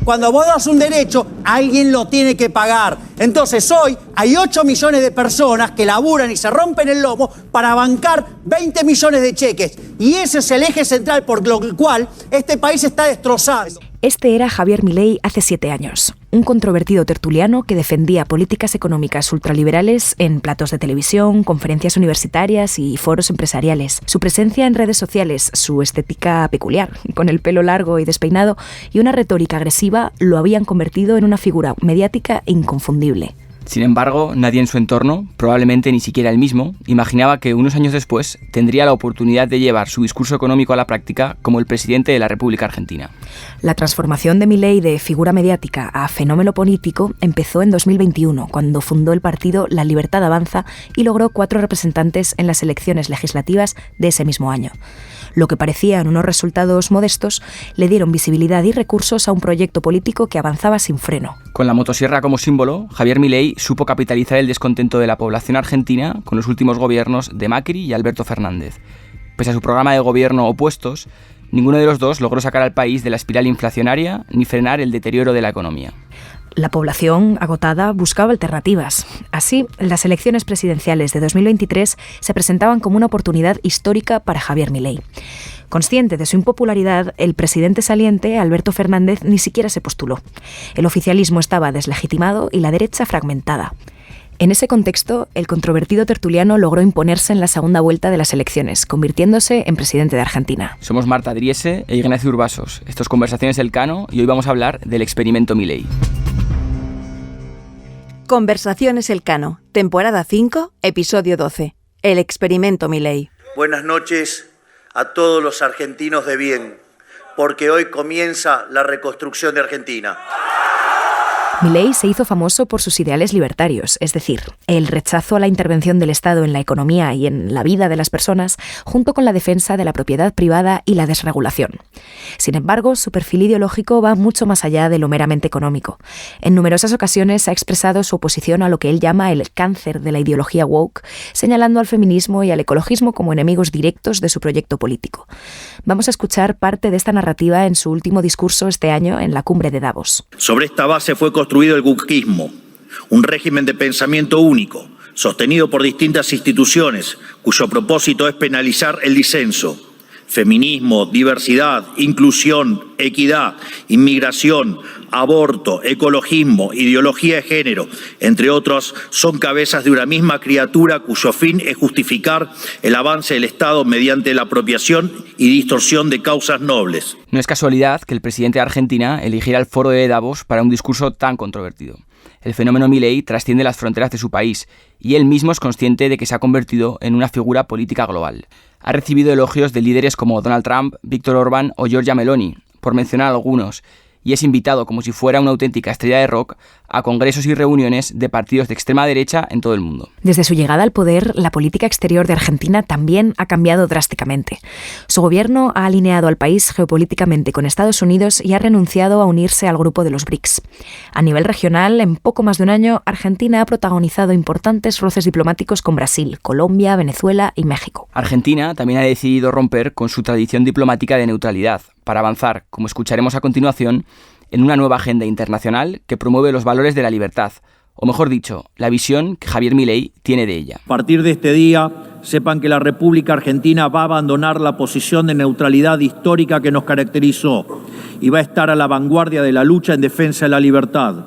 Cuando vos das un derecho, alguien lo tiene que pagar. Entonces hoy hay 8 millones de personas que laburan y se rompen el lomo para bancar 20 millones de cheques. Y ese es el eje central por lo cual este país está destrozado. Este era Javier Milei hace 7 años, un controvertido tertuliano que defendía políticas económicas ultraliberales en platos de televisión, conferencias universitarias y foros empresariales. Su presencia en redes sociales, su estética peculiar, con el pelo largo y despeinado, y una retórica agresiva lo habían convertido en una figura mediática inconfundible. Sin embargo, nadie en su entorno, probablemente ni siquiera él mismo, imaginaba que unos años después tendría la oportunidad de llevar su discurso económico a la práctica como el presidente de la República Argentina. La transformación de Milei de figura mediática a fenómeno político empezó en 2021, cuando fundó el partido La Libertad Avanza y logró 4 representantes en las elecciones legislativas de ese mismo año. Lo que parecían unos resultados modestos le dieron visibilidad y recursos a un proyecto político que avanzaba sin freno. Con la motosierra como símbolo, Javier Milei supo capitalizar el descontento de la población argentina con los últimos gobiernos de Macri y Alberto Fernández. Pese a su programa de gobierno opuestos, ninguno de los dos logró sacar al país de la espiral inflacionaria ni frenar el deterioro de la economía. La población, agotada, buscaba alternativas. Así, las elecciones presidenciales de 2023 se presentaban como una oportunidad histórica para Javier Milei. Consciente de su impopularidad, el presidente saliente, Alberto Fernández, ni siquiera se postuló. El oficialismo estaba deslegitimado y la derecha fragmentada. En ese contexto, el controvertido tertuliano logró imponerse en la segunda vuelta de las elecciones, convirtiéndose en presidente de Argentina. Somos Marta Driesse e Ignacio Urbasos. Esto es Conversaciones Elcano y hoy vamos a hablar del experimento Milei. Conversaciones Elcano, temporada 5, episodio 12. El experimento Milei. Buenas noches a todos los argentinos de bien, porque hoy comienza la reconstrucción de Argentina. Milei se hizo famoso por sus ideales libertarios, es decir, el rechazo a la intervención del Estado en la economía y en la vida de las personas, junto con la defensa de la propiedad privada y la desregulación. Sin embargo, su perfil ideológico va mucho más allá de lo meramente económico. En numerosas ocasiones ha expresado su oposición a lo que él llama el cáncer de la ideología woke, señalando al feminismo y al ecologismo como enemigos directos de su proyecto político. Vamos a escuchar parte de esta narrativa en su último discurso este año en la cumbre de Davos. Sobre esta base fue construido el wokismo, un régimen de pensamiento único, sostenido por distintas instituciones, cuyo propósito es penalizar el disenso. Feminismo, diversidad, inclusión, equidad, inmigración, aborto, ecologismo, ideología de género, entre otros, son cabezas de una misma criatura cuyo fin es justificar el avance del Estado mediante la apropiación y distorsión de causas nobles. No es casualidad que el presidente de Argentina eligiera el foro de Davos para un discurso tan controvertido. El fenómeno Milei trasciende las fronteras de su país y él mismo es consciente de que se ha convertido en una figura política global. Ha recibido elogios de líderes como Donald Trump, Víctor Orbán o Giorgia Meloni, por mencionar algunos, y es invitado como si fuera una auténtica estrella de rock a congresos y reuniones de partidos de extrema derecha en todo el mundo. Desde su llegada al poder, la política exterior de Argentina también ha cambiado drásticamente. Su gobierno ha alineado al país geopolíticamente con Estados Unidos y ha renunciado a unirse al grupo de los BRICS. A nivel regional, en poco más de un año, Argentina ha protagonizado importantes roces diplomáticos con Brasil, Colombia, Venezuela y México. Argentina también ha decidido romper con su tradición diplomática de neutralidad, para avanzar, como escucharemos a continuación, en una nueva agenda internacional que promueve los valores de la libertad, o mejor dicho, la visión que Javier Milei tiene de ella. A partir de este día, sepan que la República Argentina va a abandonar la posición de neutralidad histórica que nos caracterizó y va a estar a la vanguardia de la lucha en defensa de la libertad.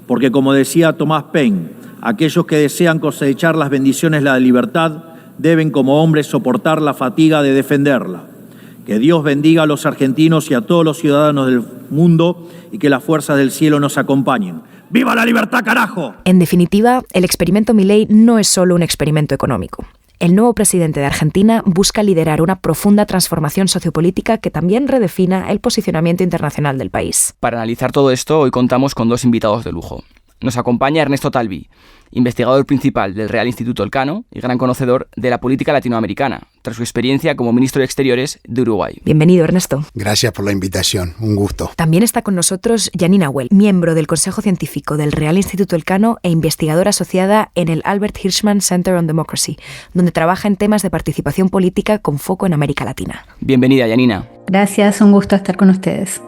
Porque, como decía Thomas Paine, aquellos que desean cosechar las bendiciones de la libertad deben como hombres soportar la fatiga de defenderla. Que Dios bendiga a los argentinos y a todos los ciudadanos del mundo y que las fuerzas del cielo nos acompañen. ¡Viva la libertad, carajo! En definitiva, el experimento Milei no es solo un experimento económico. El nuevo presidente de Argentina busca liderar una profunda transformación sociopolítica que también redefina el posicionamiento internacional del país. Para analizar todo esto, hoy contamos con 2 invitados de lujo. Nos acompaña Ernesto Talvi, investigador principal del Real Instituto Elcano y gran conocedor de la política latinoamericana, tras su experiencia como ministro de Exteriores de Uruguay. Bienvenido, Ernesto. Gracias por la invitación, un gusto. También está con nosotros Janina Well, miembro del Consejo Científico del Real Instituto Elcano e investigadora asociada en el Albert Hirschman Center on Democracy, donde trabaja en temas de participación política con foco en América Latina. Bienvenida, Janina. Gracias, un gusto estar con ustedes.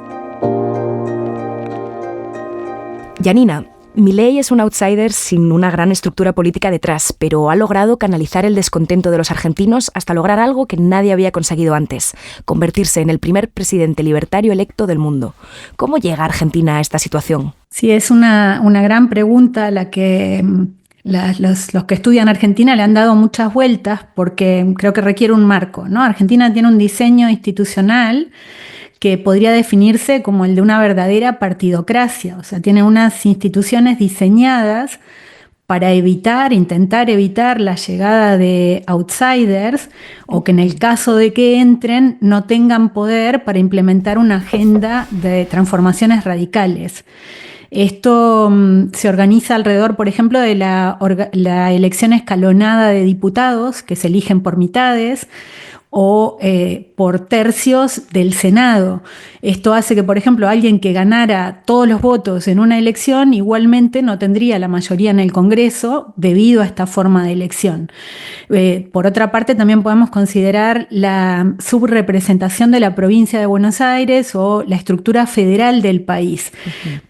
Janina, Milei es un outsider sin una gran estructura política detrás, pero ha logrado canalizar el descontento de los argentinos hasta lograr algo que nadie había conseguido antes, convertirse en el primer presidente libertario electo del mundo. ¿Cómo llega Argentina a esta situación? Sí, es una gran pregunta a la que los que estudian Argentina le han dado muchas vueltas porque creo que requiere un marco, ¿no? Argentina tiene un diseño institucional que podría definirse como el de una verdadera partidocracia, o sea, tiene unas instituciones diseñadas para intentar evitar la llegada de outsiders o que en el caso de que entren no tengan poder para implementar una agenda de transformaciones radicales. Esto se organiza alrededor, por ejemplo, de la elección escalonada de diputados que se eligen por mitades o por tercios del Senado. Esto hace que, por ejemplo, alguien que ganara todos los votos en una elección igualmente no tendría la mayoría en el Congreso debido a esta forma de elección. Por otra parte, también podemos considerar la subrepresentación de la provincia de Buenos Aires o la estructura federal del país.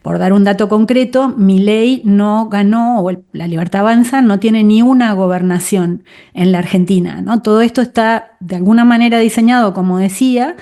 Por dar un dato concreto, Milei no ganó, o la Libertad Avanza no tiene ni una gobernación en la Argentina, ¿no? Todo esto está de alguna manera diseñado, como decía,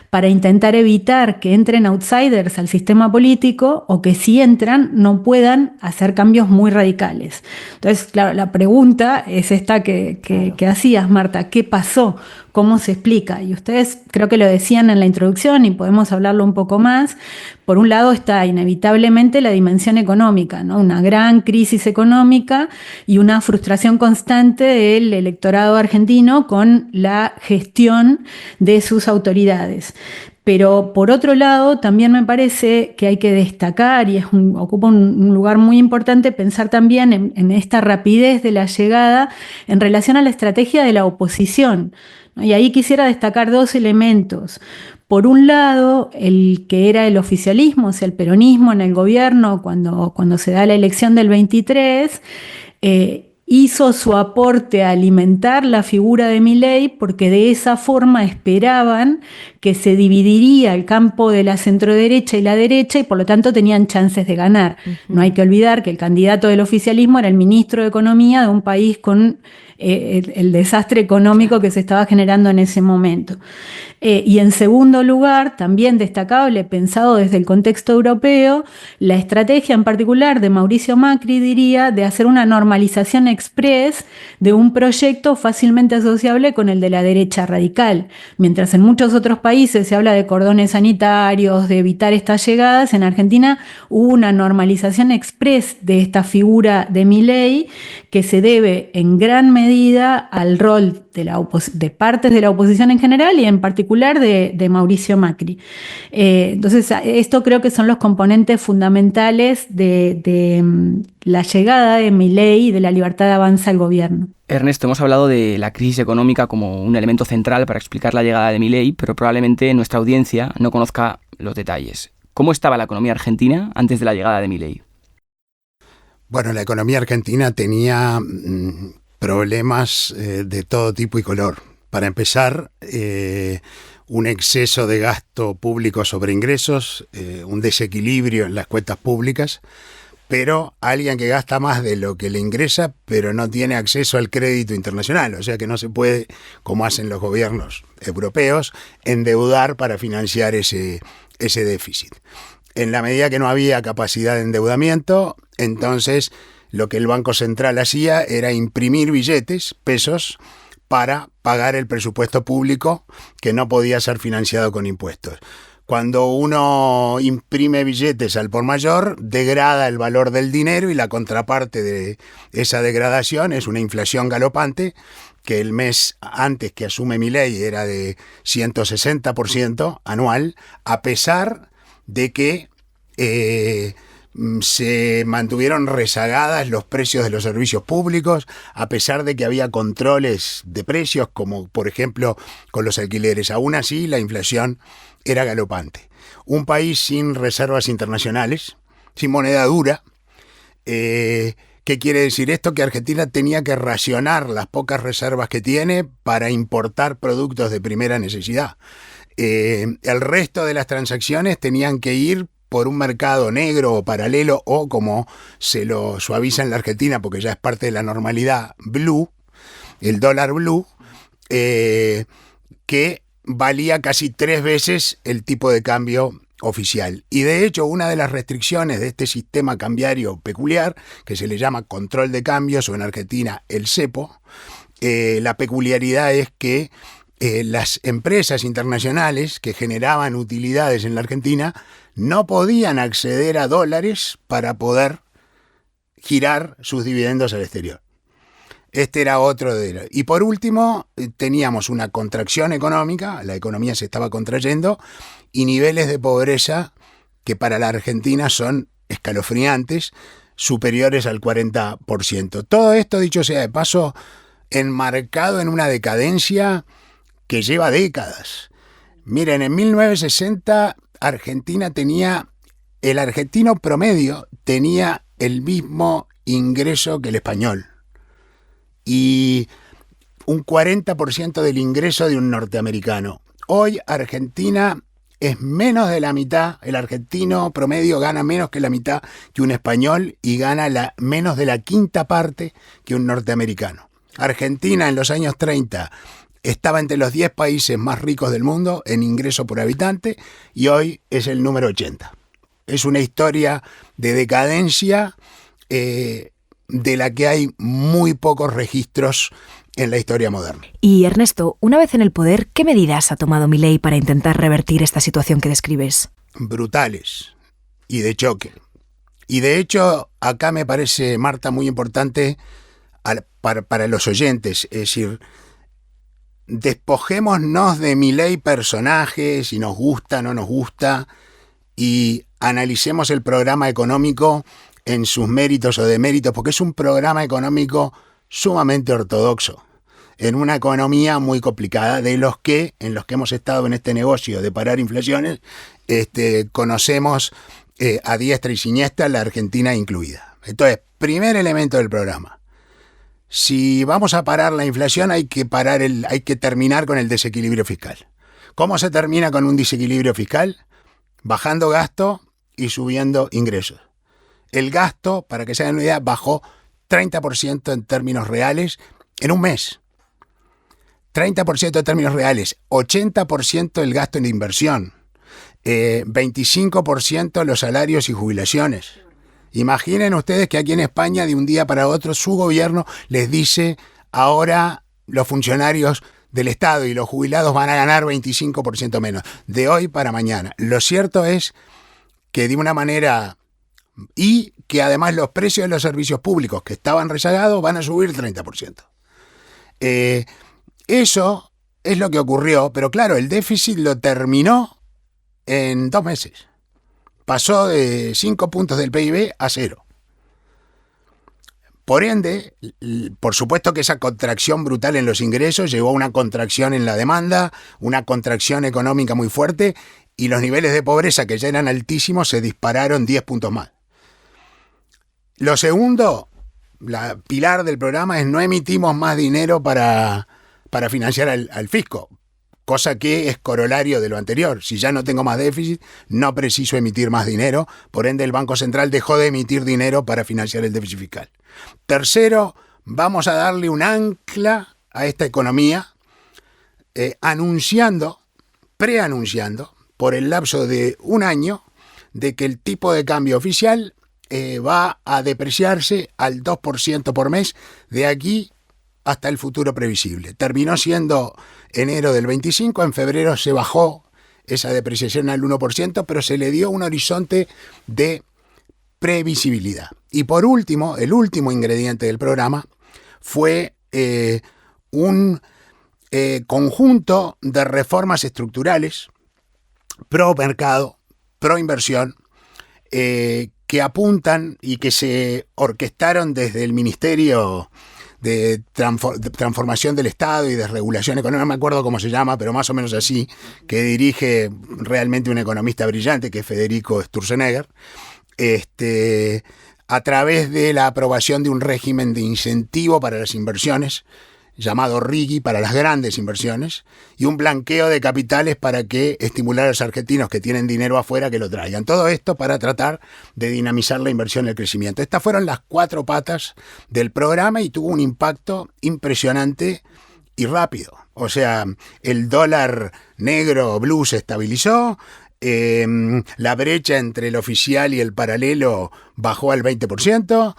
para intentar evitar que entren outsiders al sistema político o que si entran no puedan hacer cambios muy radicales. Entonces, claro, la pregunta es esta que hacías, Marta, ¿qué pasó? ¿Cómo se explica? Y ustedes creo que lo decían en la introducción y podemos hablarlo un poco más. Por un lado está inevitablemente la dimensión económica, ¿no? Una gran crisis económica y una frustración constante del electorado argentino con la gestión de sus autoridades. Pero por otro lado, también me parece que hay que destacar, y ocupa un lugar muy importante, pensar también en esta rapidez de la llegada en relación a la estrategia de la oposición. Y ahí quisiera destacar dos elementos. Por un lado, el que era el oficialismo, o sea, el peronismo en el gobierno cuando se da la elección del 23, hizo su aporte a alimentar la figura de Milei porque de esa forma esperaban que se dividiría el campo de la centroderecha y la derecha y por lo tanto tenían chances de ganar. No hay que olvidar que el candidato del oficialismo era el ministro de Economía de un país con el desastre económico que se estaba generando en ese momento. Y en segundo lugar, también destacable, pensado desde el contexto europeo, la estrategia en particular de Mauricio Macri, diría, de hacer una normalización express de un proyecto fácilmente asociable con el de la derecha radical. Mientras en muchos otros países se habla de cordones sanitarios, de evitar estas llegadas, en Argentina hubo una normalización express de esta figura de Milei que se debe en gran medida al rol de partes de la oposición en general y en particular de Mauricio Macri. Entonces, esto creo que son los componentes fundamentales de la llegada de Milei y de la Libertad Avanza al gobierno. Ernesto, hemos hablado de la crisis económica como un elemento central para explicar la llegada de Milei, pero probablemente nuestra audiencia no conozca los detalles. ¿Cómo estaba la economía argentina antes de la llegada de Milei? Bueno, la economía argentina tenía problemas de todo tipo y color. Para empezar, un exceso de gasto público sobre ingresos, un desequilibrio en las cuentas públicas, pero alguien que gasta más de lo que le ingresa, pero no tiene acceso al crédito internacional, o sea que no se puede, como hacen los gobiernos europeos, endeudar para financiar ese déficit. En la medida que no había capacidad de endeudamiento, entonces lo que el Banco Central hacía era imprimir billetes, pesos, para pagar el presupuesto público que no podía ser financiado con impuestos. Cuando uno imprime billetes al por mayor, degrada el valor del dinero y la contraparte de esa degradación es una inflación galopante que el mes antes que asume Milei era de 160% anual, a pesar de que se mantuvieron rezagadas los precios de los servicios públicos, a pesar de que había controles de precios, como por ejemplo con los alquileres. Aún así, la inflación era galopante. Un país sin reservas internacionales, sin moneda dura. ¿Qué quiere decir esto? Que Argentina tenía que racionar las pocas reservas que tiene para importar productos de primera necesidad. El resto de las transacciones tenían que ir por un mercado negro o paralelo, o como se lo suaviza en la Argentina, porque ya es parte de la normalidad, blue, el dólar blue, que valía casi 3 veces el tipo de cambio oficial. Y de hecho, una de las restricciones de este sistema cambiario peculiar, que se le llama control de cambios, o en Argentina el cepo, la peculiaridad es que las empresas internacionales que generaban utilidades en la Argentina no podían acceder a dólares para poder girar sus dividendos al exterior. Este era otro de... Y por último, teníamos una contracción económica, la economía se estaba contrayendo, y niveles de pobreza que para la Argentina son escalofriantes, superiores al 40%. Todo esto, dicho sea de paso, enmarcado en una decadencia que lleva décadas. Miren, en 1960 Argentina tenía, el argentino promedio tenía el mismo ingreso que el español y un 40% del ingreso de un norteamericano. Hoy Argentina es menos de la mitad, el argentino promedio gana menos que la mitad que un español y gana menos de la quinta parte que un norteamericano. Argentina en los años 30 estaba entre los 10 países más ricos del mundo en ingreso por habitante y hoy es el número 80. Es una historia de decadencia de la que hay muy pocos registros en la historia moderna. Y Ernesto, una vez en el poder, ¿qué medidas ha tomado Milei para intentar revertir esta situación que describes? Brutales y de choque. Y de hecho, acá me parece, Marta, muy importante para los oyentes, es decir, despojémonos de Milei personaje, si nos gusta, no nos gusta, y analicemos el programa económico en sus méritos o deméritos, porque es un programa económico sumamente ortodoxo, en una economía muy complicada, en los que hemos estado en este negocio de parar inflaciones, conocemos a diestra y siniestra, la Argentina incluida. Entonces, primer elemento del programa. Si vamos a parar la inflación, hay que terminar con el desequilibrio fiscal. ¿Cómo se termina con un desequilibrio fiscal? Bajando gasto y subiendo ingresos. El gasto, para que se hagan una idea, bajó 30% en términos reales en un mes. 30% en términos reales, 80% el gasto en inversión, 25% los salarios y jubilaciones. Imaginen ustedes que aquí en España, de un día para otro, su gobierno les dice: ahora los funcionarios del Estado y los jubilados van a ganar 25% menos, de hoy para mañana. Lo cierto es que de una manera... Y que además los precios de los servicios públicos que estaban rezagados van a subir 30%. Eso es lo que ocurrió, pero claro, el déficit lo terminó en 2 meses. Pasó de 5 puntos del PIB a 0. Por ende, por supuesto que esa contracción brutal en los ingresos llevó a una contracción en la demanda, una contracción económica muy fuerte, y los niveles de pobreza, que ya eran altísimos, se dispararon 10 puntos más. Lo segundo, la pilar del programa, es no emitimos más dinero para financiar al fisco, cosa que es corolario de lo anterior. Si ya no tengo más déficit, no preciso emitir más dinero, por ende el Banco Central dejó de emitir dinero para financiar el déficit fiscal. Tercero, vamos a darle un ancla a esta economía, preanunciando por el lapso de un año de que el tipo de cambio oficial va a depreciarse al 2% por mes de aquí hasta el futuro previsible. Terminó siendo enero del 25, en febrero se bajó esa depreciación al 1%, pero se le dio un horizonte de previsibilidad. Y por último, el último ingrediente del programa fue un conjunto de reformas estructurales pro mercado, pro inversión, que apuntan y que se orquestaron desde el Ministerio de Transformación del Estado y de Regulación Económica, no me acuerdo cómo se llama, pero más o menos así, que dirige realmente un economista brillante, que es Federico Sturzenegger, a través de la aprobación de un régimen de incentivo para las inversiones, llamado RIGI para las grandes inversiones y un blanqueo de capitales para que estimular a los argentinos que tienen dinero afuera que lo traigan. Todo esto para tratar de dinamizar la inversión y el crecimiento. Estas fueron las 4 patas del programa y tuvo un impacto impresionante y rápido. O sea, el dólar negro blue se estabilizó, la brecha entre el oficial y el paralelo bajó al 20%,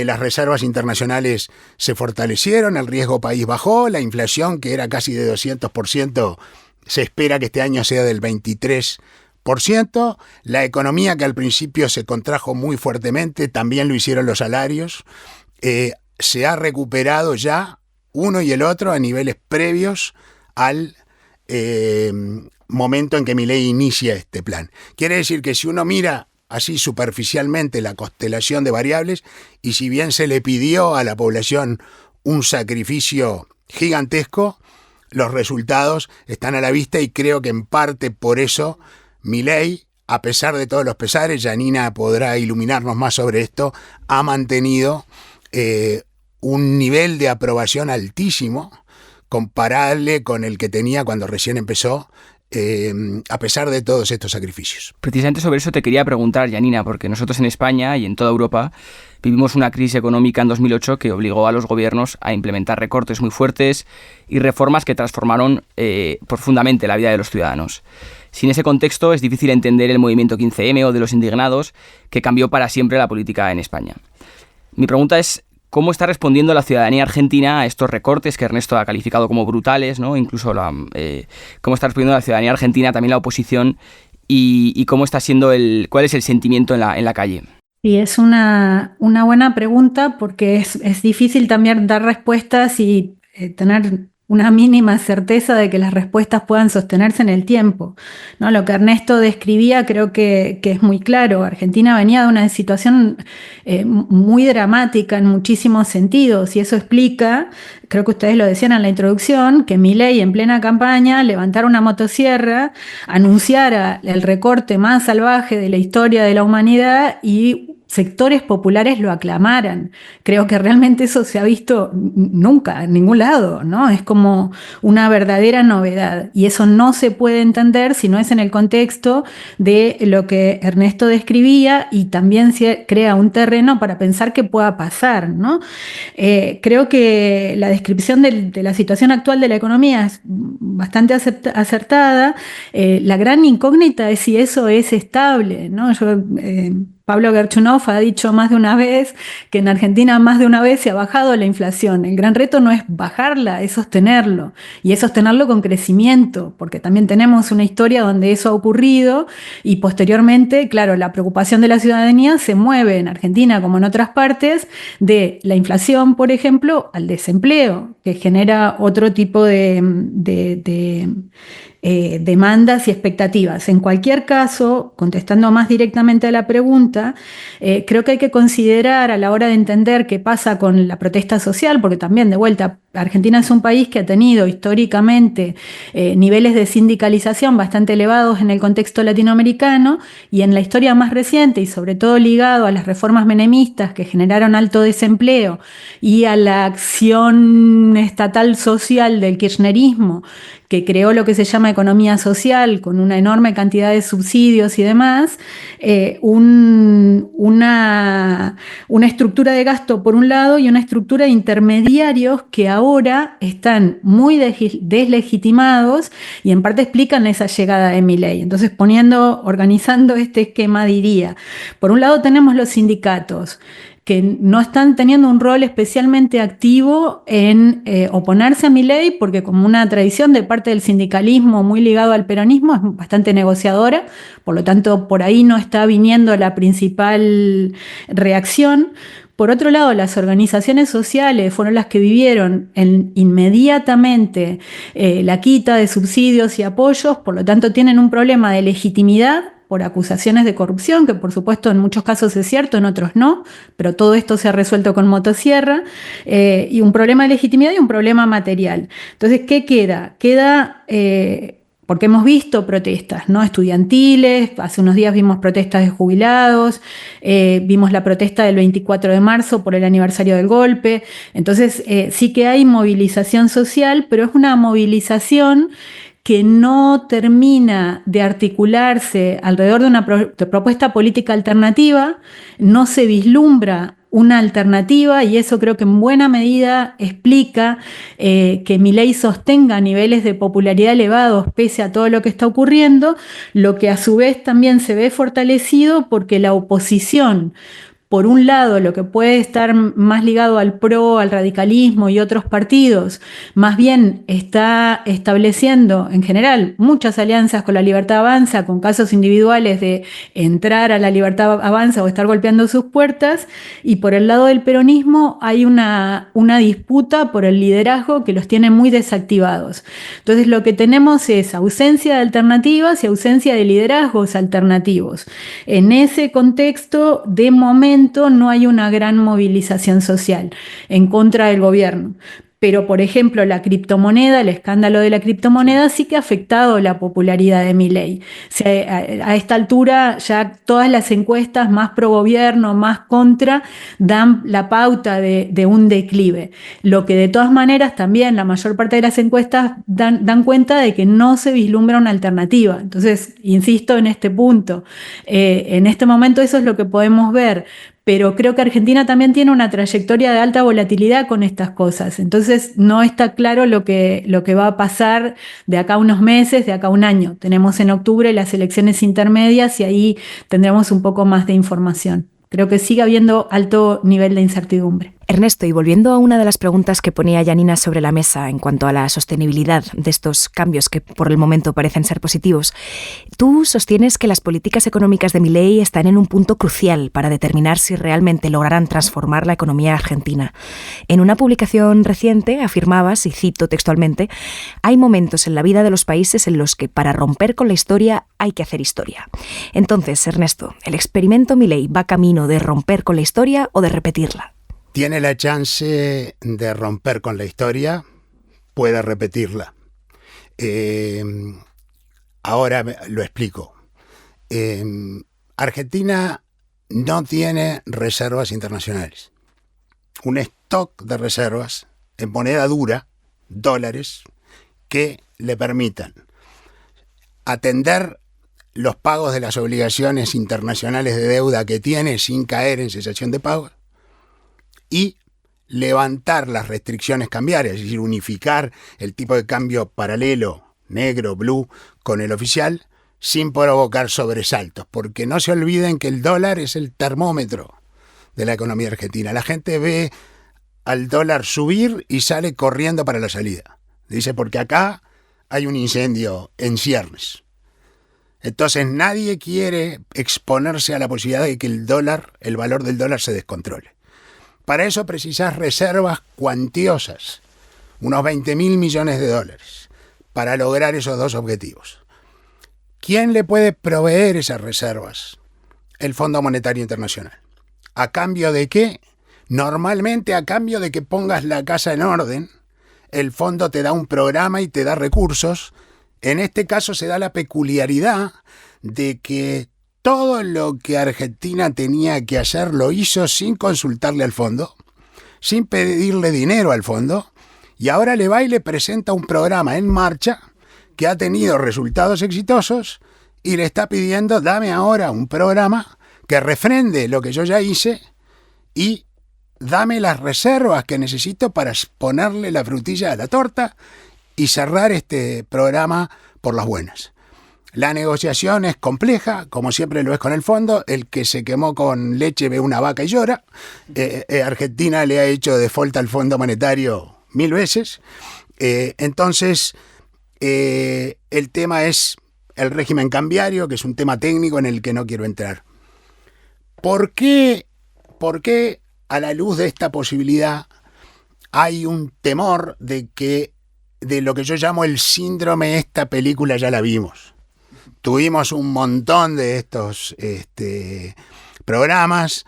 las reservas internacionales se fortalecieron, el riesgo país bajó, la inflación, que era casi de 200%, se espera que este año sea del 23%, la economía, que al principio se contrajo muy fuertemente, también lo hicieron los salarios, se ha recuperado ya uno y el otro a niveles previos al momento en que Milei inicia este plan. Quiere decir que si uno mira así superficialmente la constelación de variables, y si bien se le pidió a la población un sacrificio gigantesco, los resultados están a la vista y creo que en parte por eso Milei, a pesar de todos los pesares, Janina podrá iluminarnos más sobre esto, ha mantenido un nivel de aprobación altísimo, comparable con el que tenía cuando recién empezó, a pesar de todos estos sacrificios. Precisamente sobre eso te quería preguntar, Janina, porque nosotros en España y en toda Europa vivimos una crisis económica en 2008 que obligó a los gobiernos a implementar recortes muy fuertes y reformas que transformaron profundamente la vida de los ciudadanos. Sin ese contexto es difícil entender el movimiento 15M o de los indignados, que cambió para siempre la política en España. Mi pregunta es: ¿cómo está respondiendo la ciudadanía argentina a estos recortes que Ernesto ha calificado como brutales, ¿no? Incluso cómo está respondiendo la ciudadanía argentina, también la oposición, y cómo está siendo cuál es el sentimiento en la calle? Sí, es una buena pregunta, porque es difícil también dar respuestas y tener una mínima certeza de que las respuestas puedan sostenerse en el tiempo, ¿no? Lo que Ernesto describía creo que es muy claro. Argentina venía de una situación muy dramática en muchísimos sentidos, y eso explica, creo que ustedes lo decían en la introducción, que Milei en plena campaña levantara una motosierra, anunciara el recorte más salvaje de la historia de la humanidad y sectores populares lo aclamaran. Creo que realmente eso se ha visto nunca, en ningún lado, ¿no? Es como una verdadera novedad, y eso no se puede entender si no es en el contexto de lo que Ernesto describía, y también se crea un terreno para pensar qué pueda pasar, ¿no? Creo que la descripción de la situación actual de la economía es bastante acertada. La gran incógnita es si eso es estable, ¿no? Pablo Gerchunov ha dicho más de una vez que en Argentina más de una vez se ha bajado la inflación. El gran reto no es bajarla, es sostenerlo, y es sostenerlo con crecimiento, porque también tenemos una historia donde eso ha ocurrido, y posteriormente, claro, la preocupación de la ciudadanía se mueve en Argentina como en otras partes de la inflación, por ejemplo, al desempleo, que genera otro tipo de demandas y expectativas. En cualquier caso, contestando más directamente a la pregunta, creo que hay que considerar a la hora de entender qué pasa con la protesta social, porque también, de vuelta, Argentina es un país que ha tenido históricamente niveles de sindicalización bastante elevados en el contexto latinoamericano, y en la historia más reciente, y sobre todo ligado a las reformas menemistas que generaron alto desempleo y a la acción estatal social del kirchnerismo, que creó lo que se llama economía social, con una enorme cantidad de subsidios y demás, una estructura de gasto por un lado y una estructura de intermediarios que ahora están muy deslegitimados, y en parte explican esa llegada de Milei. Entonces, organizando este esquema, diría, por un lado tenemos los sindicatos, que no están teniendo un rol especialmente activo en oponerse a Milei, porque como una tradición de parte del sindicalismo muy ligado al peronismo es bastante negociadora, por lo tanto por ahí no está viniendo la principal reacción. Por otro lado, las organizaciones sociales fueron las que vivieron inmediatamente la quita de subsidios y apoyos, por lo tanto tienen un problema de legitimidad por acusaciones de corrupción, que por supuesto en muchos casos es cierto, en otros no, pero todo esto se ha resuelto con motosierra, y un problema de legitimidad y un problema material. Entonces, ¿qué queda? Queda, porque hemos visto protestas, ¿no? Estudiantiles, hace unos días vimos protestas de jubilados, vimos la protesta del 24 de marzo por el aniversario del golpe. Entonces, sí que hay movilización social, pero es una movilización que no termina de articularse alrededor de una propuesta política alternativa, no se vislumbra una alternativa, y eso creo que en buena medida explica que Milei sostenga niveles de popularidad elevados pese a todo lo que está ocurriendo, lo que a su vez también se ve fortalecido porque la oposición, por un lado, lo que puede estar más ligado al PRO, al radicalismo y otros partidos, más bien está estableciendo en general muchas alianzas con la Libertad Avanza, con casos individuales de entrar a la Libertad Avanza o estar golpeando sus puertas, y por el lado del peronismo hay una disputa por el liderazgo que los tiene muy desactivados. Entonces lo que tenemos es ausencia de alternativas y ausencia de liderazgos alternativos. En ese contexto, de momento, no hay una gran movilización social en contra del gobierno. Pero, por ejemplo, la criptomoneda, el escándalo de la criptomoneda sí que ha afectado la popularidad de Milei. O sea, a esta altura ya todas las encuestas más pro gobierno, más contra, dan la pauta de un declive. Lo que de todas maneras también la mayor parte de las encuestas dan cuenta de que no se vislumbra una alternativa. Entonces, insisto en este punto. En este momento eso es lo que podemos ver. Pero creo que Argentina también tiene una trayectoria de alta volatilidad con estas cosas. Entonces no está claro lo que va a pasar de acá a unos meses, de acá a un año. Tenemos en octubre las elecciones intermedias y ahí tendremos un poco más de información. Creo que sigue habiendo alto nivel de incertidumbre. Ernesto, y volviendo a una de las preguntas que ponía Janina sobre la mesa en cuanto a la sostenibilidad de estos cambios que por el momento parecen ser positivos, tú sostienes que las políticas económicas de Milei están en un punto crucial para determinar si realmente lograrán transformar la economía argentina. En una publicación reciente afirmabas, y cito textualmente, hay momentos en la vida de los países en los que para romper con la historia hay que hacer historia. Entonces, Ernesto, ¿el experimento Milei va camino de romper con la historia o de repetirla? Tiene la chance de romper con la historia, puede repetirla. Ahora lo explico. Argentina no tiene reservas internacionales. Un stock de reservas en moneda dura, dólares, que le permitan atender los pagos de las obligaciones internacionales de deuda que tiene sin caer en cesación de pagos, y levantar las restricciones cambiarias, es decir, unificar el tipo de cambio paralelo, negro, blue, con el oficial, sin provocar sobresaltos, porque no se olviden que el dólar es el termómetro de la economía argentina. La gente ve al dólar subir y sale corriendo para la salida. Dice, porque acá hay un incendio en ciernes. Entonces nadie quiere exponerse a la posibilidad de que el valor del dólar se descontrole. Para eso precisas reservas cuantiosas, unos 20.000 millones de dólares, para lograr esos dos objetivos. ¿Quién le puede proveer esas reservas? El Fondo Monetario Internacional. ¿A cambio de qué? Normalmente a cambio de que pongas la casa en orden. El fondo te da un programa y te da recursos. En este caso se da la peculiaridad de que todo lo que Argentina tenía que hacer lo hizo sin consultarle al fondo, sin pedirle dinero al fondo, y ahora le va y le presenta un programa en marcha que ha tenido resultados exitosos y le está pidiendo, dame ahora un programa que refrende lo que yo ya hice y dame las reservas que necesito para ponerle la frutilla a la torta y cerrar este programa por las buenas. La negociación es compleja, como siempre lo es con el fondo. El que se quemó con leche ve una vaca y llora. Argentina le ha hecho default al Fondo Monetario 1000 veces. Entonces, el tema es el régimen cambiario, que es un tema técnico en el que no quiero entrar. ¿Por qué a la luz de esta posibilidad hay un temor de lo que yo llamo el síndrome esta película ya la vimos? Tuvimos un montón de estos programas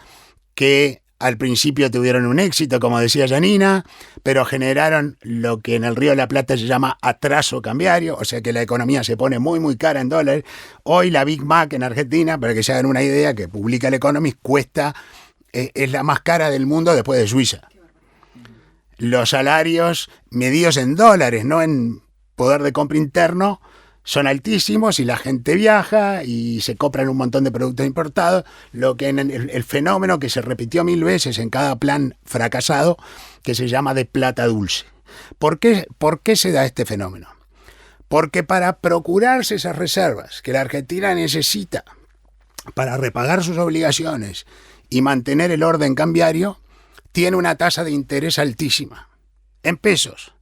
que al principio tuvieron un éxito, como decía Janina, pero generaron lo que en el Río de la Plata se llama atraso cambiario, o sea que la economía se pone muy, muy cara en dólares. Hoy la Big Mac en Argentina, para que se hagan una idea, que publica el Economist, es la más cara del mundo después de Suiza. Los salarios medidos en dólares, no en poder de compra interno, son altísimos y la gente viaja y se compran un montón de productos importados, lo que en el fenómeno que se repitió 1000 veces en cada plan fracasado, que se llama de plata dulce. ¿Por qué se da este fenómeno? Porque para procurarse esas reservas que la Argentina necesita para repagar sus obligaciones y mantener el orden cambiario, tiene una tasa de interés altísima, en pesos.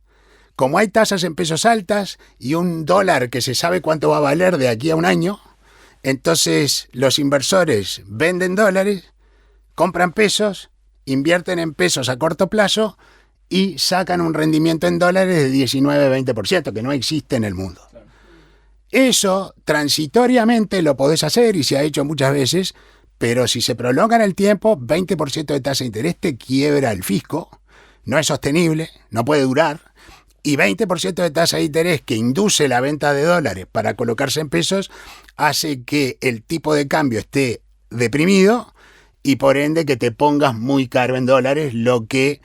Como hay tasas en pesos altas y un dólar que se sabe cuánto va a valer de aquí a un año, entonces los inversores venden dólares, compran pesos, invierten en pesos a corto plazo y sacan un rendimiento en dólares de 19-20%, que no existe en el mundo. Eso transitoriamente lo podés hacer y se ha hecho muchas veces, pero si se prolonga en el tiempo, 20% de tasa de interés te quiebra el fisco, no es sostenible, no puede durar. Y 20% de tasa de interés que induce la venta de dólares para colocarse en pesos hace que el tipo de cambio esté deprimido y por ende que te pongas muy caro en dólares, lo que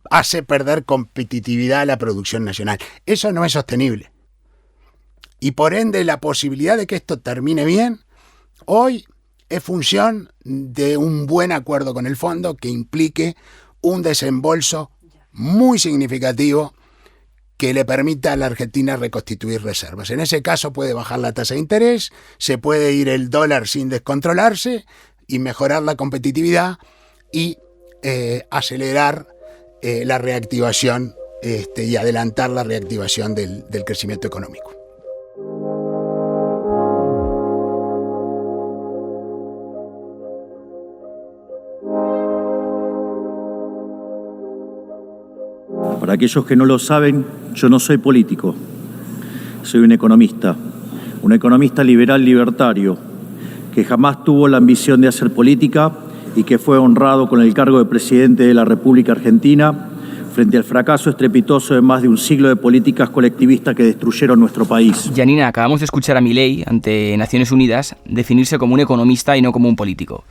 hace perder competitividad a la producción nacional. Eso no es sostenible. Y por ende la posibilidad de que esto termine bien hoy es función de un buen acuerdo con el fondo que implique un desembolso muy significativo que le permita a la Argentina reconstituir reservas. En ese caso puede bajar la tasa de interés, se puede ir el dólar sin descontrolarse y mejorar la competitividad y acelerar la reactivación y adelantar la reactivación del crecimiento económico. Para aquellos que no lo saben, yo no soy político, soy un economista liberal libertario, que jamás tuvo la ambición de hacer política y que fue honrado con el cargo de presidente de la República Argentina frente al fracaso estrepitoso de más de un siglo de políticas colectivistas que destruyeron nuestro país. Janina, acabamos de escuchar a Milei ante Naciones Unidas definirse como un economista y no como un político.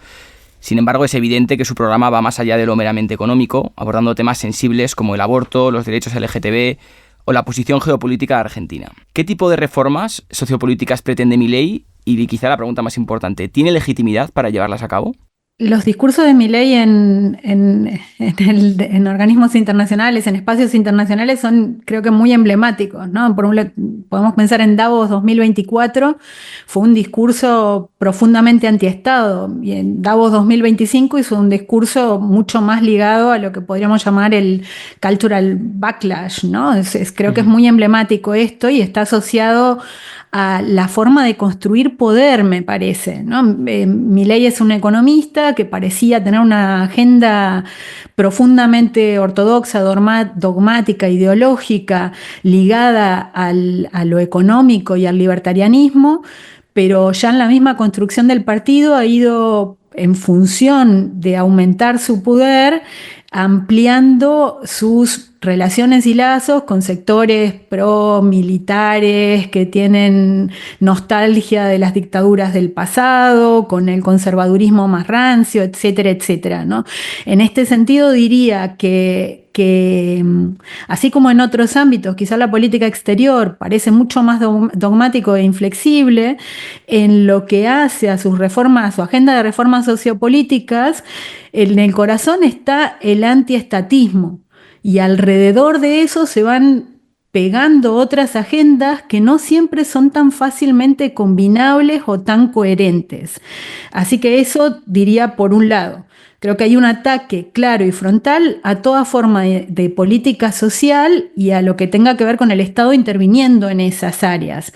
Sin embargo, es evidente que su programa va más allá de lo meramente económico, abordando temas sensibles como el aborto, los derechos LGTB o la posición geopolítica de Argentina. ¿Qué tipo de reformas sociopolíticas pretende Milei? Y quizá la pregunta más importante, ¿tiene legitimidad para llevarlas a cabo? Los discursos de Milei en organismos internacionales, en espacios internacionales, son creo que muy emblemáticos, ¿no? Podemos pensar en Davos 2024, fue un discurso profundamente antiestado, y en Davos 2025 hizo un discurso mucho más ligado a lo que podríamos llamar el cultural backlash, ¿no? Creo que es muy emblemático esto y está asociado a la forma de construir poder, me parece, ¿no? Milei es un economista que parecía tener una agenda profundamente ortodoxa, dogmática, ideológica, ligada a lo económico y al libertarianismo, pero ya en la misma construcción del partido ha ido en función de aumentar su poder, ampliando sus relaciones y lazos con sectores pro-militares que tienen nostalgia de las dictaduras del pasado, con el conservadurismo más rancio, etcétera, etcétera, ¿no? En este sentido diría que así como en otros ámbitos, quizá la política exterior parece mucho más dogmático e inflexible, en lo que hace a sus reformas, a su agenda de reformas sociopolíticas, en el corazón está el antiestatismo. Y alrededor de eso se van pegando otras agendas que no siempre son tan fácilmente combinables o tan coherentes. Así que eso diría por un lado. Creo que hay un ataque claro y frontal a toda forma de política social y a lo que tenga que ver con el Estado interviniendo en esas áreas.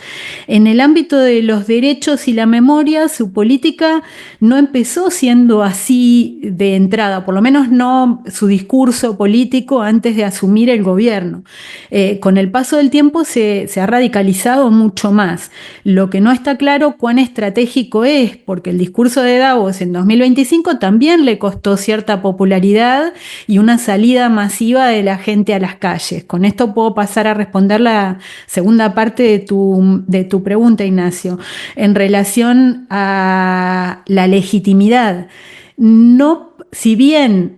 En el ámbito de los derechos y la memoria, su política no empezó siendo así de entrada, por lo menos no su discurso político antes de asumir el gobierno. Con el paso del tiempo se ha radicalizado mucho más. Lo que no está claro cuán estratégico es, porque el discurso de Davos en 2025 también le costó costó cierta popularidad y una salida masiva de la gente a las calles. Con esto puedo pasar a responder la segunda parte de tu pregunta, Ignacio, en relación a la legitimidad. No, si bien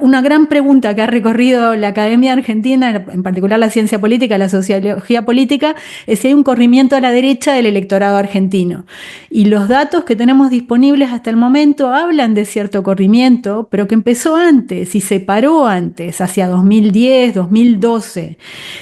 una gran pregunta que ha recorrido la Academia Argentina, en particular la ciencia política, la sociología política, es si hay un corrimiento a la derecha del electorado argentino. Y los datos que tenemos disponibles hasta el momento hablan de cierto corrimiento, pero que empezó antes y se paró antes, hacia 2010, 2012.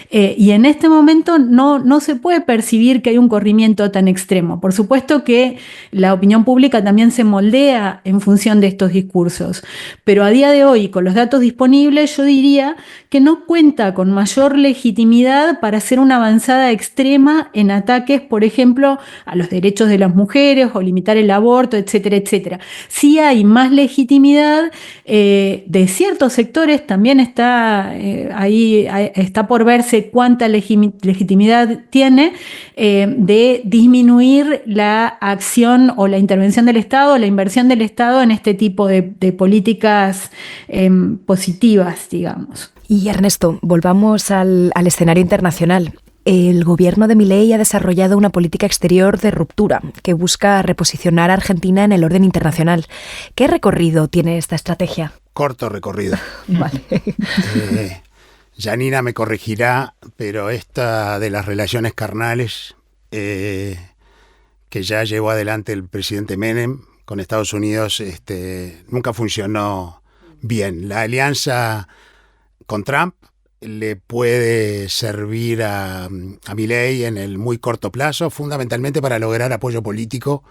Y en este momento no se puede percibir que hay un corrimiento tan extremo. Por supuesto que la opinión pública también se moldea en función de estos discursos, pero a día de hoy, con los datos disponibles, yo diría que no cuenta con mayor legitimidad para hacer una avanzada extrema en ataques, por ejemplo, a los derechos de las mujeres o limitar el aborto, etcétera, etcétera. Sí hay más legitimidad de ciertos sectores, también está por verse cuánta legitimidad tiene de disminuir la acción o la intervención del Estado, la inversión del Estado en este tipo de políticas positivas, digamos. Y Ernesto, volvamos al escenario internacional. El gobierno de Milei ha desarrollado una política exterior de ruptura que busca reposicionar a Argentina en el orden internacional. ¿Qué recorrido tiene esta estrategia? Corto recorrido. Vale. Janina me corregirá, pero esta de las relaciones carnales que ya llevó adelante el presidente Menem con Estados Unidos nunca funcionó bien. La alianza con Trump le puede servir a Milei en el muy corto plazo, fundamentalmente para lograr apoyo político,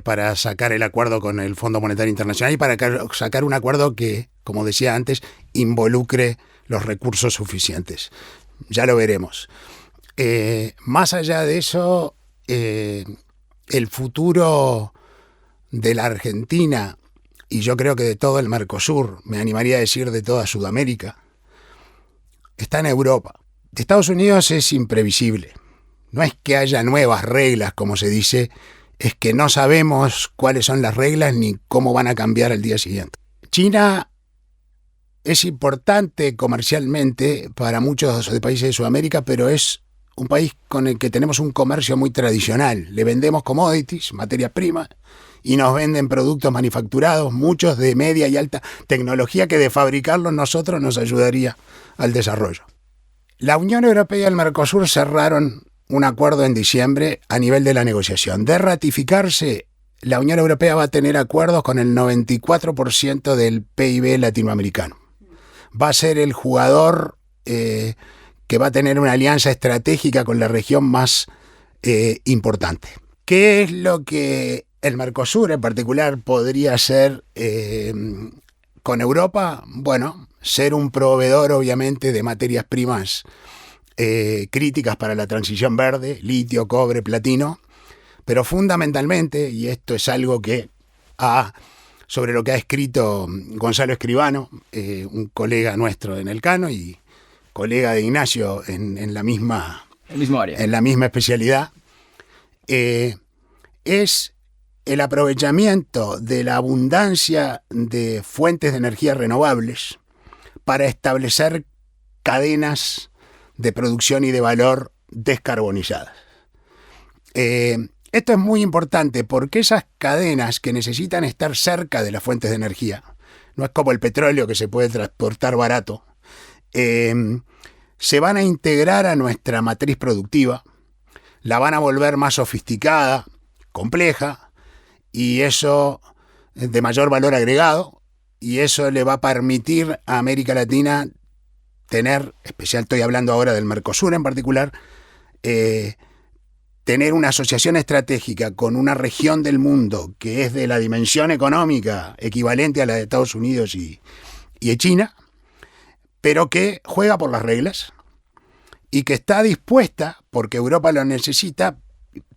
para sacar el acuerdo con el Fondo Monetario Internacional y para sacar un acuerdo que, como decía antes, involucre los recursos suficientes. Ya lo veremos. Más allá de eso, el futuro de la Argentina, y yo creo que de todo el Mercosur, me animaría a decir de toda Sudamérica, está en Europa. Estados Unidos es imprevisible. No es que haya nuevas reglas, como se dice, es que no sabemos cuáles son las reglas ni cómo van a cambiar al día siguiente. China es importante comercialmente para muchos de países de Sudamérica, pero es un país con el que tenemos un comercio muy tradicional. Le vendemos commodities, materias primas, y nos venden productos manufacturados, muchos de media y alta tecnología, que de fabricarlos nosotros nos ayudaría al desarrollo. La Unión Europea y el Mercosur cerraron un acuerdo en diciembre a nivel de la negociación. De ratificarse, la Unión Europea va a tener acuerdos con el 94% del PIB latinoamericano. Va a ser el jugador que va a tener una alianza estratégica con la región más importante. ¿Qué es lo que el Mercosur en particular podría hacer con Europa? Bueno, ser un proveedor obviamente de materias primas críticas para la transición verde, litio, cobre, platino, pero fundamentalmente, y esto es algo que sobre lo que ha escrito Gonzalo Escribano, un colega nuestro en Elcano y colega de Ignacio en la misma área, en la misma especialidad, es el aprovechamiento de la abundancia de fuentes de energía renovables para establecer cadenas de producción y de valor descarbonizadas. Esto es muy importante porque esas cadenas que necesitan estar cerca de las fuentes de energía, no es como el petróleo que se puede transportar barato, se van a integrar a nuestra matriz productiva, la van a volver más sofisticada, compleja, y eso de mayor valor agregado, y eso le va a permitir a América Latina tener, estoy hablando ahora del Mercosur en particular, tener una asociación estratégica con una región del mundo que es de la dimensión económica equivalente a la de Estados Unidos y de China, pero que juega por las reglas y que está dispuesta, porque Europa lo necesita,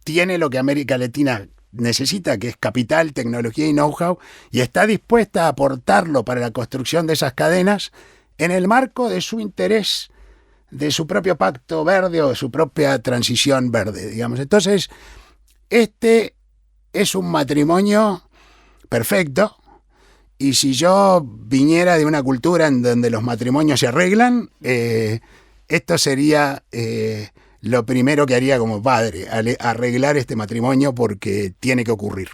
tiene lo que América Latina necesita, que es capital, tecnología y know-how, y está dispuesta a aportarlo para la construcción de esas cadenas en el marco de su interés, de su propio pacto verde o de su propia transición verde, digamos. Entonces, este es un matrimonio perfecto. Y si yo viniera de una cultura en donde los matrimonios se arreglan, esto sería lo primero que haría como padre, arreglar este matrimonio, porque tiene que ocurrir.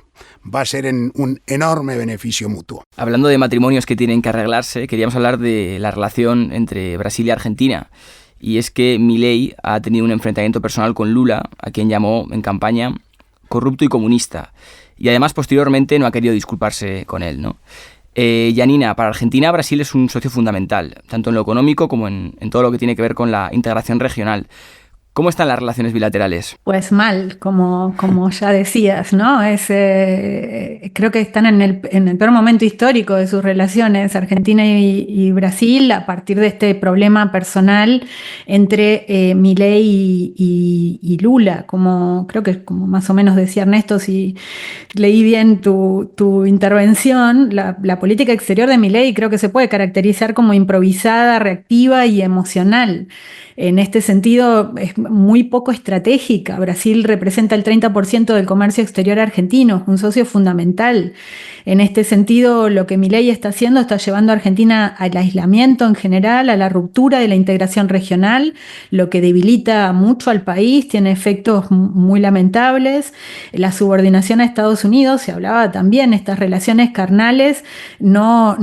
Va a ser un enorme beneficio mutuo. Hablando de matrimonios que tienen que arreglarse, queríamos hablar de la relación entre Brasil y Argentina. Y es que Milei ha tenido un enfrentamiento personal con Lula, a quien llamó en campaña corrupto y comunista. Y además, posteriormente, no ha querido disculparse con él, ¿no? Janina, para Argentina, Brasil es un socio fundamental, tanto en lo económico como en todo lo que tiene que ver con la integración regional. ¿Cómo están las relaciones bilaterales? Pues mal, como ya decías, ¿no? Creo que están en el peor momento histórico de sus relaciones, Argentina y Brasil, a partir de este problema personal entre Milei y Lula. Creo que como más o menos decía Ernesto, si leí bien tu intervención, la política exterior de Milei creo que se puede caracterizar como improvisada, reactiva y emocional. En este sentido, es muy poco estratégica. Brasil representa el 30% del comercio exterior argentino, un socio fundamental. En este sentido, lo que Milei está haciendo está llevando a Argentina al aislamiento en general, a la ruptura de la integración regional, lo que debilita mucho al país, tiene efectos muy lamentables. La subordinación a Estados Unidos, se hablaba también, estas relaciones carnales no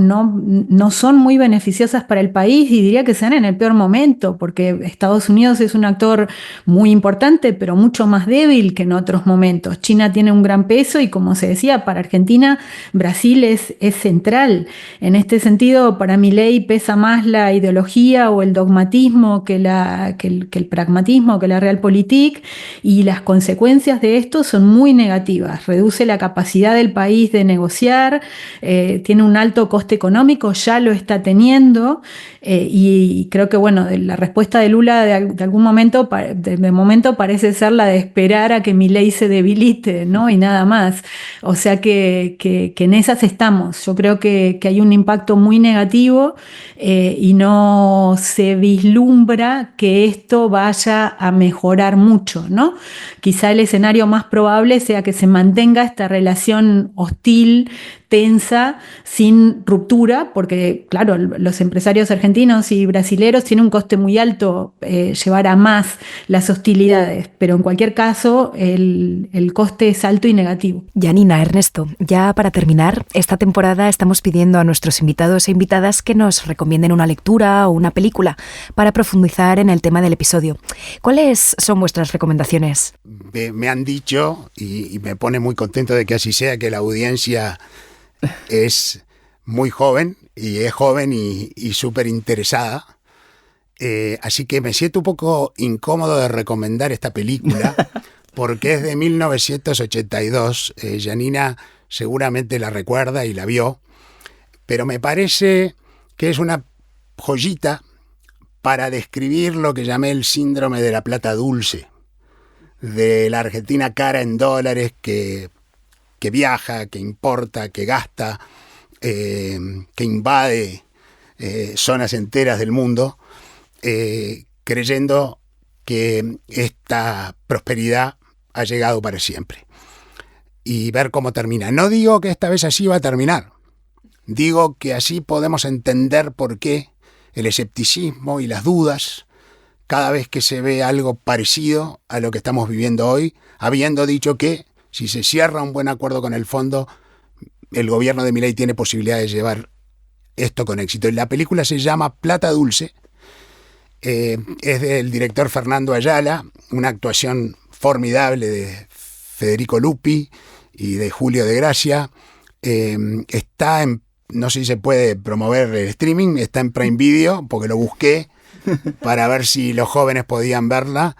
son muy beneficiosas para el país, y diría que se dan en el peor momento, porque Estados Unidos es un actor muy importante, pero mucho más débil que en otros momentos. China tiene un gran peso y, como se decía, para Argentina, Brasil es central. En este sentido, para Milei pesa más la ideología o el dogmatismo que el pragmatismo, que la realpolitik, y las consecuencias de esto son muy negativas. Reduce la capacidad del país de negociar, tiene un alto coste económico, ya lo está teniendo, y creo que la respuesta de Lula de algún momento, de momento parece ser la de esperar a que Milei se debilite, ¿no? Y nada más. O sea que en esas estamos. Yo creo que hay un impacto muy negativo, y no se vislumbra que esto vaya a mejorar mucho, ¿no? Quizá el escenario más probable sea que se mantenga esta relación hostil, tensa, sin ruptura, porque claro, los empresarios argentinos y brasileros tienen un coste muy alto llevar a más las hostilidades, pero en cualquier caso el coste es alto y negativo. Janina, Ernesto, ya para terminar, esta temporada estamos pidiendo a nuestros invitados e invitadas que nos recomienden una lectura o una película para profundizar en el tema del episodio. ¿Cuáles son vuestras recomendaciones? Me han dicho, y me pone muy contento de que así sea, que la audiencia es muy joven, y súper interesada. Así que me siento un poco incómodo de recomendar esta película, porque es de 1982. Janina seguramente la recuerda y la vio, pero me parece que es una joyita para describir lo que llamé el síndrome de la plata dulce, de la Argentina cara en dólares que viaja, que importa, que gasta, que invade zonas enteras del mundo, creyendo que esta prosperidad ha llegado para siempre. Y ver cómo termina. No digo que esta vez así va a terminar. Digo que así podemos entender por qué el escepticismo y las dudas cada vez que se ve algo parecido a lo que estamos viviendo hoy, habiendo dicho que si se cierra un buen acuerdo con el fondo, el gobierno de Milei tiene posibilidad de llevar esto con éxito. Y la película se llama Plata Dulce, es del director Fernando Ayala, una actuación formidable de Federico Lupi y de Julio de Gracia. Está en, no sé si se puede promover el streaming, está en Prime Video, porque lo busqué para ver si los jóvenes podían verla.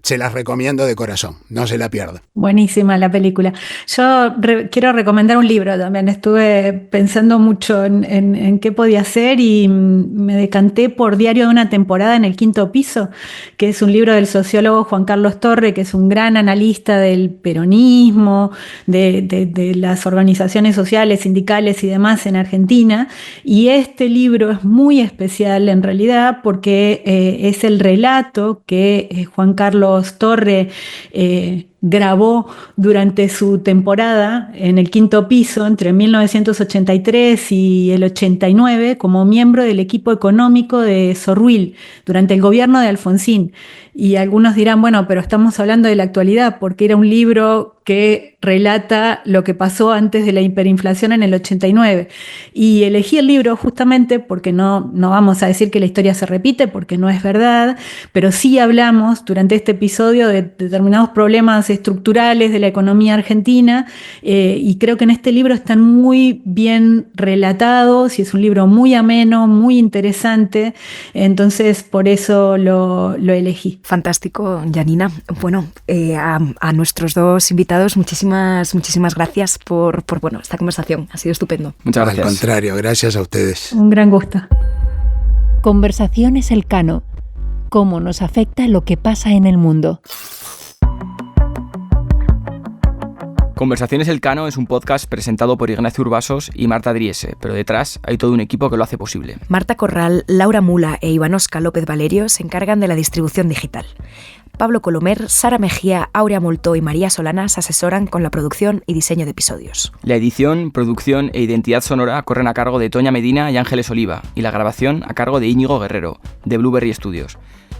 Se las recomiendo de corazón, no se la pierdan. Buenísima la película. Yo quiero recomendar un libro también. Estuve pensando mucho en qué podía hacer y me decanté por Diario de una temporada en el quinto piso, que es un libro del sociólogo Juan Carlos Torre, que es un gran analista del peronismo, de las organizaciones sociales, sindicales y demás en Argentina. Y este libro es muy especial en realidad porque es el relato que Juan Carlos Torre grabó durante su temporada en el 5º piso entre 1983 y el 89 como miembro del equipo económico de Zorruil durante el gobierno de Alfonsín. Y algunos dirán, bueno, pero estamos hablando de la actualidad porque era un libro que relata lo que pasó antes de la hiperinflación en el 89. Y elegí el libro justamente porque no vamos a decir que la historia se repite, porque no es verdad, pero sí hablamos durante este episodio de determinados problemas estructurales de la economía argentina, y creo que en este libro están muy bien relatados y es un libro muy ameno, muy interesante, entonces por eso lo elegí. Fantástico, Janina. Bueno, a nuestros dos invitados, muchísimas gracias por esta conversación. Ha sido estupendo. Muchas gracias. Al contrario, gracias a ustedes. Un gran gusto. Conversaciones Elcano. ¿Cómo nos afecta lo que pasa en el mundo? Conversaciones Elcano es un podcast presentado por Ignacio Urbasos y Marta Driese, pero detrás hay todo un equipo que lo hace posible. Marta Corral, Laura Mula e Ivanoska López Valerio se encargan de la distribución digital. Pablo Colomer, Sara Mejía, Aurea Moltó y María Solana se asesoran con la producción y diseño de episodios. La edición, producción e identidad sonora corren a cargo de Toña Medina y Ángeles Oliva, y la grabación a cargo de Íñigo Guerrero, de Blueberry Studios.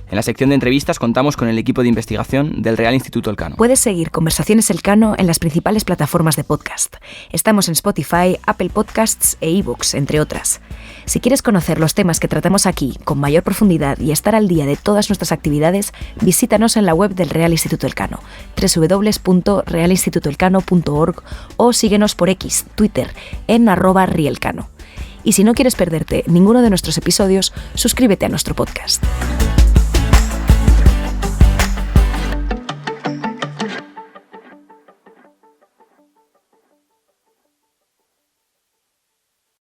En la sección de entrevistas contamos con el equipo de investigación del Real Instituto Elcano. Puedes seguir Conversaciones Elcano en las principales plataformas de podcast. Estamos en Spotify, Apple Podcasts e iVoox, entre otras. Si quieres conocer los temas que tratamos aquí con mayor profundidad y estar al día de todas nuestras actividades, visítanos en la web del Real Instituto Elcano, www.realinstitutoelcano.org, o síguenos por X, Twitter, en @rielcano. Y si no quieres perderte ninguno de nuestros episodios, suscríbete a nuestro podcast.